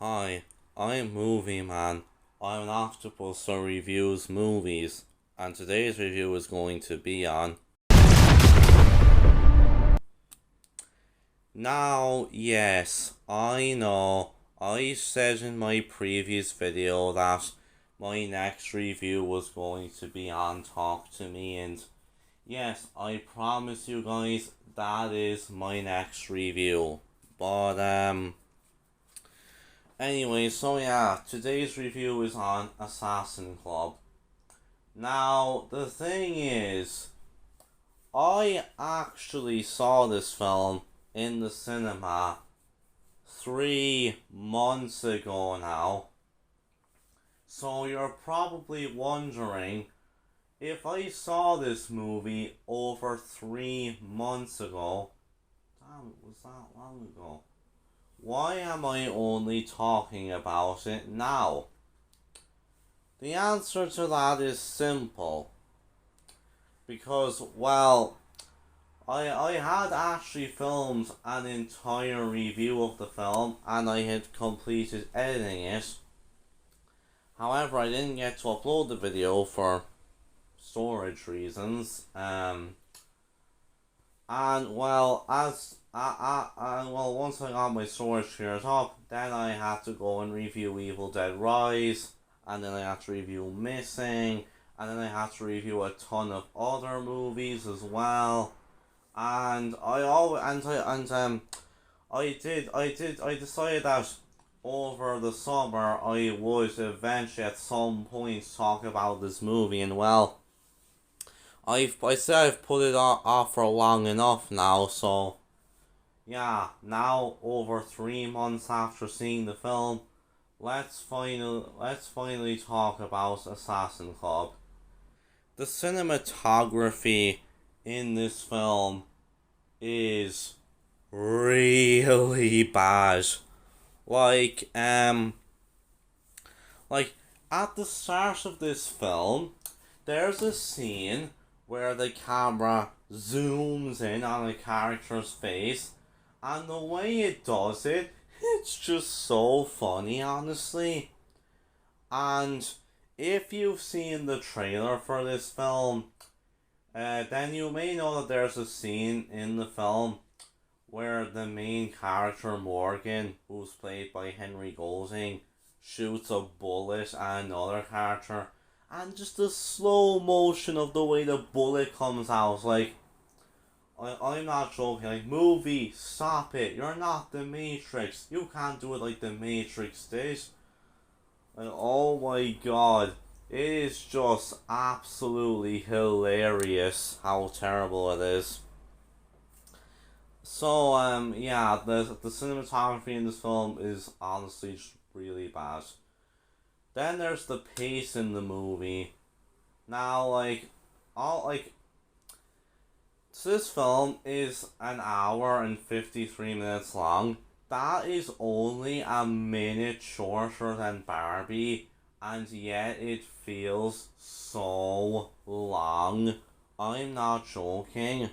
Hi, I'm Movie Man. I'm an octopus who reviews movies, and today's review is going to be on. Now, yes, I know, I said in my previous video that my next review was going to be on Talk to Me, and yes, I promise you guys that is my next review. But, anyway, so yeah, today's review is on Assassin Club. Now, the thing is, I actually saw this film in the cinema 3 months ago now. So you're probably wondering, if I saw this movie over 3 months ago, damn, it was that long ago, why am I only talking about it now? The answer to that is simple. Because, well, I had actually filmed an entire review of the film and I had completed editing it. However, I didn't get to upload the video for storage reasons. And well, once I got my storage cleared up, then I had to go and review Evil Dead Rise, and then I had to review Missing, and then I had to review a ton of other movies as well. And I decided that over the summer I would eventually at some point talk about this movie, and well, I said I've put it off for long enough now, so yeah, now over 3 months after seeing the film, let's finally talk about Assassin Club. The cinematography in this film is really bad. Like, like at the start of this film, there's a scene where the camera zooms in on a character's face, and the way it does it, it's just so funny, honestly. And if you've seen the trailer for this film, then you may know that there's a scene in the film where the main character, Morgan, who's played by Henry Golding, shoots a bullet at another character, and just the slow motion of the way the bullet comes out, like, I'm not joking, like, movie, stop it, you're not the Matrix, you can't do it like the Matrix did. Like, oh my god, it is just absolutely hilarious how terrible it is. So, yeah, the cinematography in this film is honestly just really bad. Then there's the pace in the movie. Now, so this film is an hour and 53 minutes long. That is only a minute shorter than Barbie, and yet it feels so long. I'm not joking.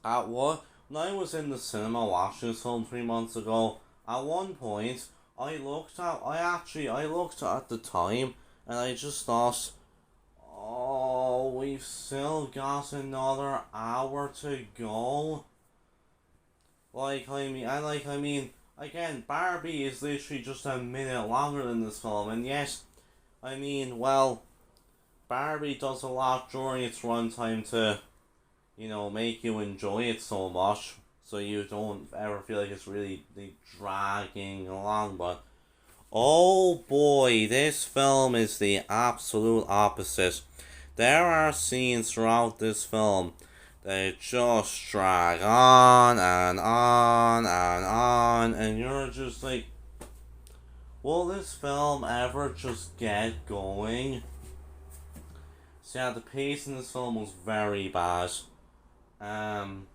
When I was in the cinema watching this film 3 months ago, at one point I looked at the time, and I just thought, oh, we've still got another hour to go. Again, Barbie is literally just a minute longer than this film, and yet, well, Barbie does a lot during its runtime to, make you enjoy it so much, so you don't ever feel like it's really dragging along, but oh boy, this film is the absolute opposite. There are scenes throughout this film that just drag on and on and on, and you're just like, will this film ever just get going? So yeah, the pace in this film was very bad. Well,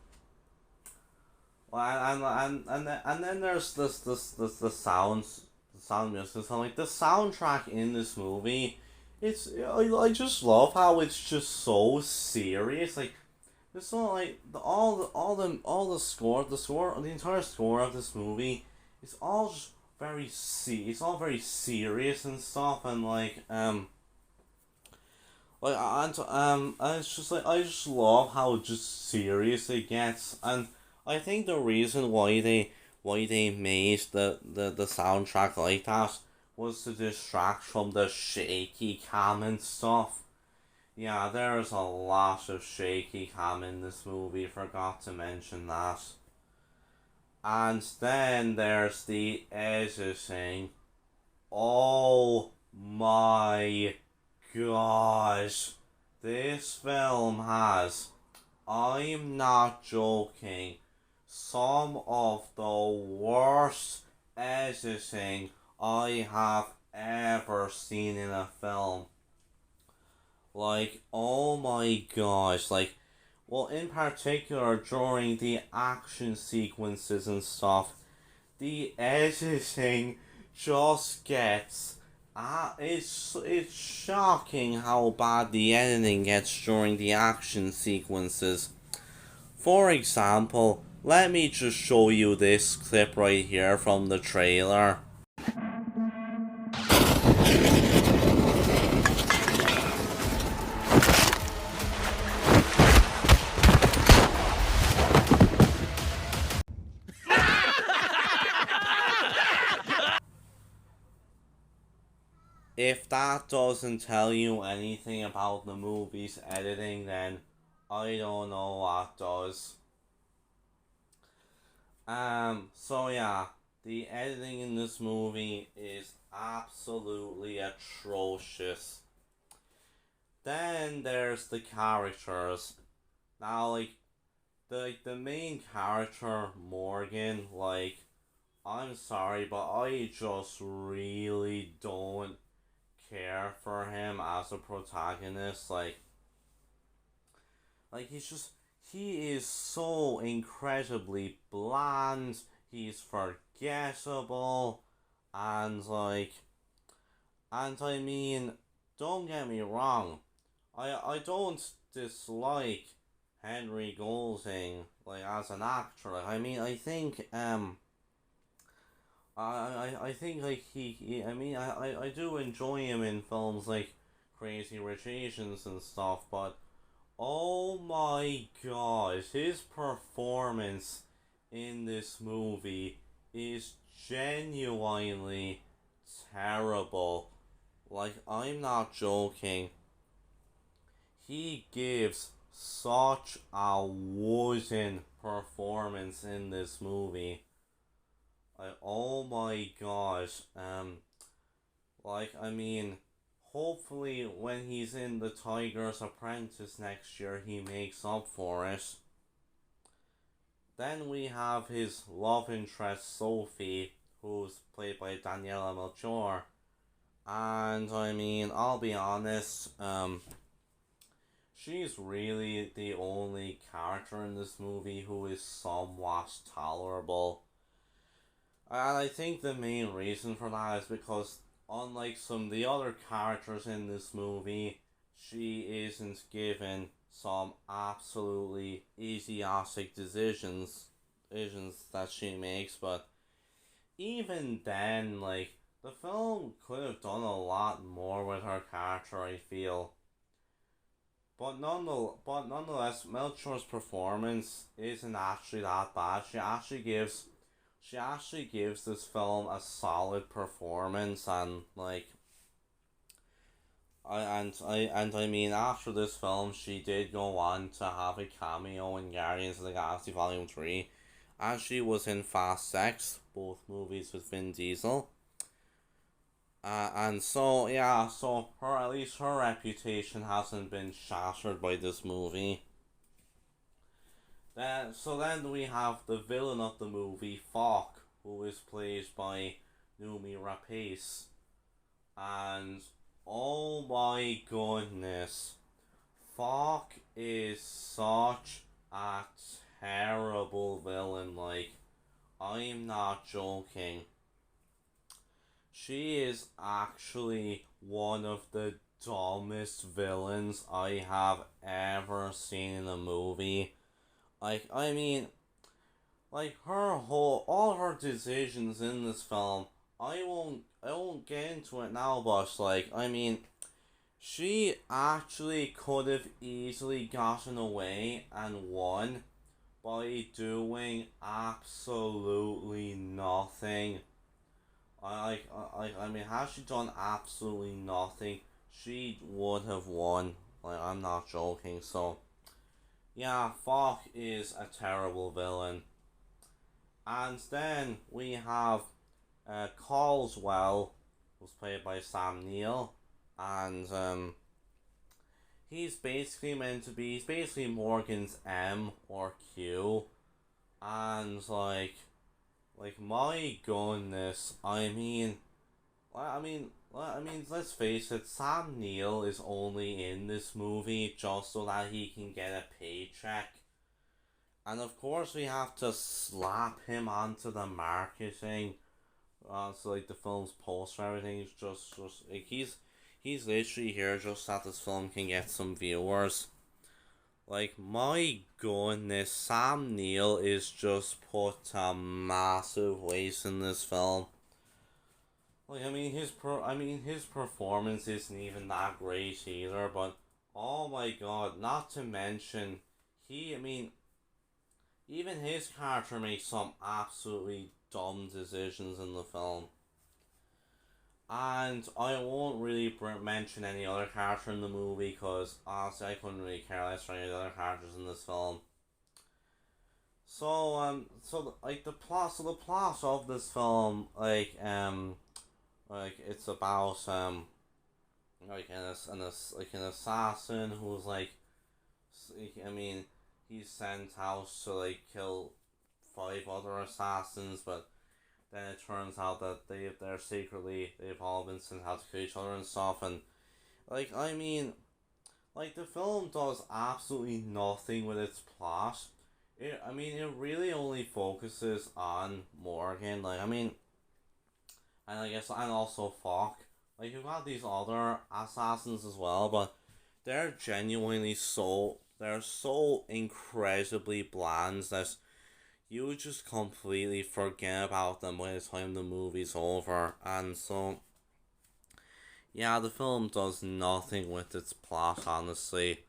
and then there's the sounds, the sound music. So like the soundtrack in this movie, I just love how it's just so serious. Like, it's not like the score, the entire score of this movie is all just it's all very serious and stuff, and and it's just like I just love how just serious it gets, and I think the reason why they made the soundtrack like that was to distract from the shaky cam and stuff. Yeah, there's a lot of shaky cam in this movie. Forgot to mention that. And then there's the editing. Oh my gosh. This film has, I'm not joking, some of the worst editing I have ever seen in a film. Like, oh my gosh, like, well, in particular, during the action sequences and stuff, the editing just gets. It's shocking how bad the editing gets during the action sequences. For example, let me just show you this clip right here from the trailer. If that doesn't tell you anything about the movie's editing, then I don't know what does. So yeah, the editing in this movie is absolutely atrocious. Then there's the characters. Now, the main character, Morgan, I'm sorry, but I just really don't care for him as a protagonist. He is so incredibly bland. He's forgettable, and I mean, don't get me wrong. I don't dislike Henry Golding as an actor. I think I think I mean I do enjoy him in films like Crazy Rich Asians and stuff, but oh my gosh, his performance in this movie is genuinely terrible. I'm not joking. He gives such a wooden performance in this movie. Oh my gosh. I mean, hopefully when he's in The Tiger's Apprentice next year, he makes up for it. Then we have his love interest, Sophie, who's played by Daniela Melchior. And I mean, I'll be honest, she's really the only character in this movie who is somewhat tolerable. And I think the main reason for that is because, unlike some of the other characters in this movie, she isn't given some absolutely idiotic decisions that she makes. But even then, the film could have done a lot more with her character, I feel. But nonetheless, Melchior's performance isn't actually that bad. She actually gives this film a solid performance, and I mean, after this film she did go on to have a cameo in Guardians of the Galaxy Volume 3, and she was in Fast X, both movies with Vin Diesel. And so yeah, so at least her reputation hasn't been shattered by this movie. Then we have the villain of the movie, Falk, who is played by Noomi Rapace. And oh my goodness, Falk is such a terrible villain. I'm not joking. She is actually one of the dumbest villains I have ever seen in a movie. I mean, all her decisions in this film I won't get into it now, but like, I mean, she actually could have easily gotten away and won by doing absolutely nothing. I mean, had she done absolutely nothing, she would have won. Like, I'm not joking. So yeah, Falk is a terrible villain. And then we have Caldwell, who's played by Sam Neill, and he's basically Morgan's M or Q, and my goodness, I mean, let's face it, Sam Neill is only in this movie just so that he can get a paycheck. And of course, we have to slap him onto the marketing. So like the film's poster and everything is just like he's literally here just so that this film can get some viewers. Like my goodness, Sam Neill is just put a massive waste in this film. Like his performance isn't even that great either. But oh my god, not to mention he I mean even his character makes some absolutely dumb decisions in the film. And I won't really mention any other character in the movie because honestly I couldn't really care less for any of the other characters in this film. The plot of this film, it's about an assassin who's I mean, he's sent out to like kill five other assassins, but then it turns out that they've all been sent out to kill each other and stuff, and like I mean, like the film does absolutely nothing with its plot. It really only focuses on Morgan. And I guess and also Falk. Like you've got these other assassins as well, but they're so incredibly bland that you would just completely forget about them by the time the movie's over. And so yeah, the film does nothing with its plot, honestly.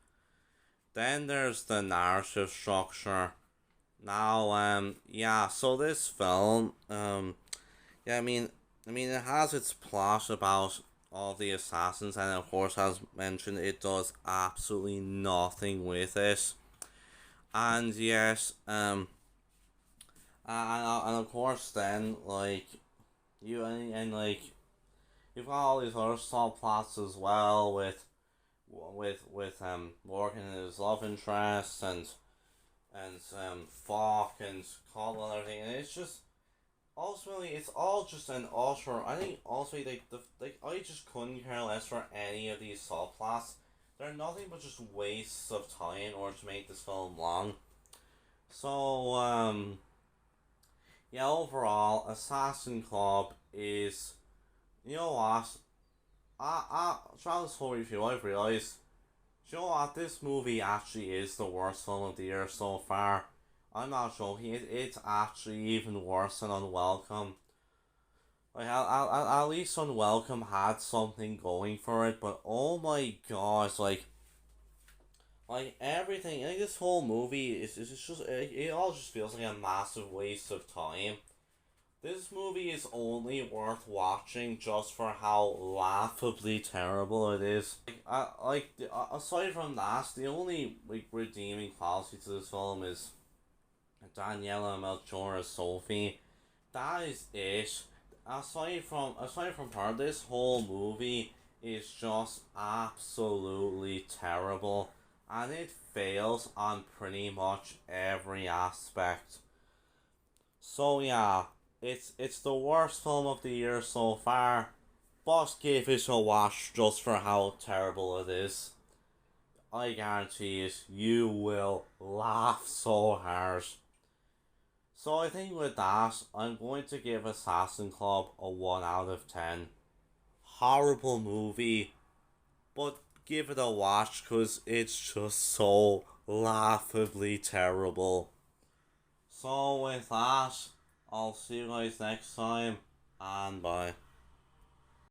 Then there's the narrative structure. Now, so this film, yeah, it has its plot about all the assassins, and of course, as mentioned, it does absolutely nothing with it. And yes, and of course, then like you've got all these other subplots as well with Morgan and his love interest and Falk and Caldwell and everything, and it's just ultimately it's all just an utter. I think ultimately I just couldn't care less for any of these subplots. They're nothing but just wastes of time in order to make this film long. So yeah, overall, Assassin Club is, you know what? Throughout this whole review, I've realised, you know what? This movie actually is the worst film of the year so far. I'm not joking. It's actually even worse than Unwelcome. Like, at least Unwelcome had something going for it, but oh my god, like everything, like this whole movie is just, it all just feels like a massive waste of time. This movie is only worth watching just for how laughably terrible it is. Aside from that, the only like redeeming quality to this film is Daniela Melchior as Sophie. That is it. Aside from her, this whole movie is just absolutely terrible, and it fails on pretty much every aspect. So yeah, it's the worst film of the year so far. But give it a watch just for how terrible it is. I guarantee it, you will laugh so hard. So I think with that, I'm going to give Assassin Club a 1 out of 10. Horrible movie, but give it a watch because it's just so laughably terrible. So with that, I'll see you guys next time. And bye.